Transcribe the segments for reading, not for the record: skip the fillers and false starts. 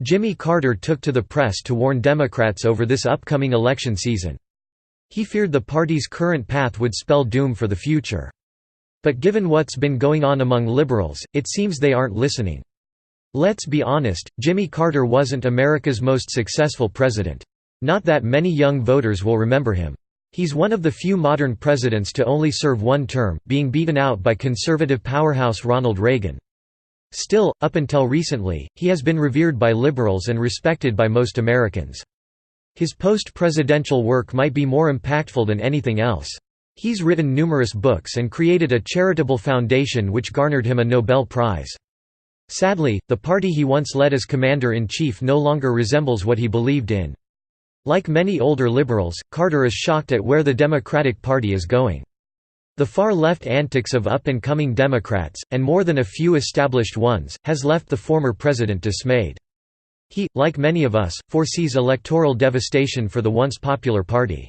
Jimmy Carter took to the press to warn Democrats over this upcoming election season. He feared the party's current path would spell doom for the future. But given what's been going on among liberals, it seems they aren't listening. Let's be honest, Jimmy Carter wasn't America's most successful president. Not that many young voters will remember him. He's one of the few modern presidents to only serve one term, being beaten out by conservative powerhouse Ronald Reagan. Still, up until recently, he has been revered by liberals and respected by most Americans. His post-presidential work might be more impactful than anything else. He's written numerous books and created a charitable foundation which garnered him a Nobel Prize. Sadly, the party he once led as commander-in-chief no longer resembles what he believed in. Like many older liberals, Carter is shocked at where the Democratic Party is going. The far-left antics of up-and-coming Democrats, and more than a few established ones, has left the former president dismayed. He, like many of us, foresees electoral devastation for the once popular party.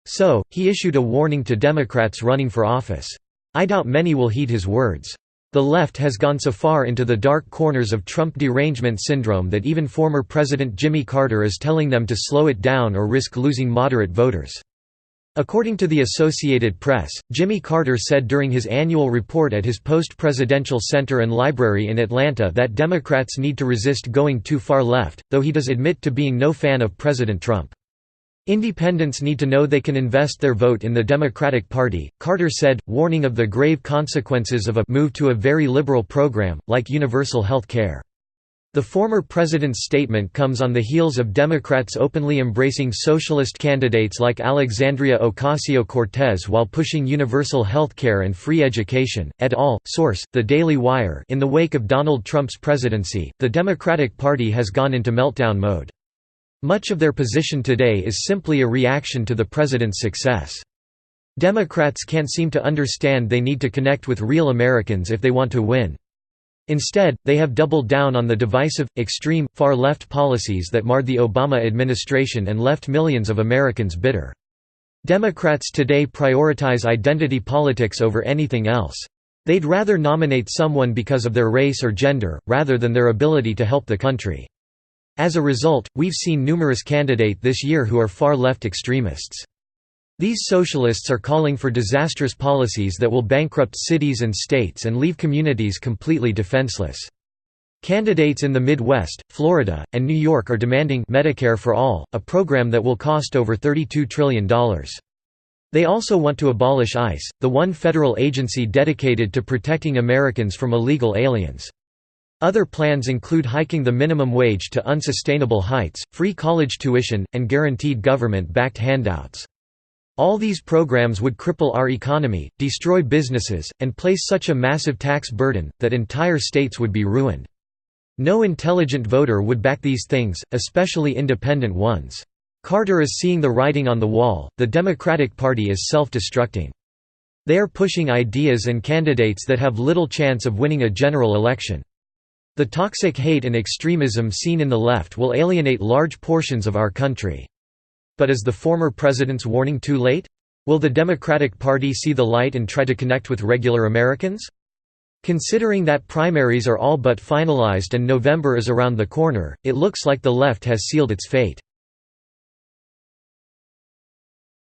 So, he issued a warning to Democrats running for office. I doubt many will heed his words. The left has gone so far into the dark corners of Trump derangement syndrome that even former President Jimmy Carter is telling them to slow it down or risk losing moderate voters. According to the Associated Press, Jimmy Carter said during his annual report at his post-presidential center and library in Atlanta that Democrats need to resist going too far left, though he does admit to being no fan of President Trump. Independents need to know they can invest their vote in the Democratic Party, Carter said, warning of the grave consequences of a move to a very liberal program, like universal health care. The former president's statement comes on the heels of Democrats openly embracing socialist candidates like Alexandria Ocasio-Cortez while pushing universal health care and free education, et al. Source: The Daily Wire. In the wake of Donald Trump's presidency, the Democratic Party has gone into meltdown mode. Much of their position today is simply a reaction to the president's success. Democrats can't seem to understand they need to connect with real Americans if they want to win. Instead, they have doubled down on the divisive, extreme, far-left policies that marred the Obama administration and left millions of Americans bitter. Democrats today prioritize identity politics over anything else. They'd rather nominate someone because of their race or gender, rather than their ability to help the country. As a result, we've seen numerous candidates this year who are far-left extremists. These socialists are calling for disastrous policies that will bankrupt cities and states and leave communities completely defenseless. Candidates in the Midwest, Florida, and New York are demanding Medicare for All, a program that will cost over $32 trillion. They also want to abolish ICE, the one federal agency dedicated to protecting Americans from illegal aliens. Other plans include hiking the minimum wage to unsustainable heights, free college tuition, and guaranteed government-backed handouts. All these programs would cripple our economy, destroy businesses, and place such a massive tax burden, that entire states would be ruined. No intelligent voter would back these things, especially independent ones. Carter is seeing the writing on the wall. The Democratic Party is self-destructing. They are pushing ideas and candidates that have little chance of winning a general election. The toxic hate and extremism seen in the left will alienate large portions of our country. But is the former president's warning too late? Will the Democratic Party see the light and try to connect with regular Americans? Considering that primaries are all but finalized and November is around the corner, it looks like the left has sealed its fate.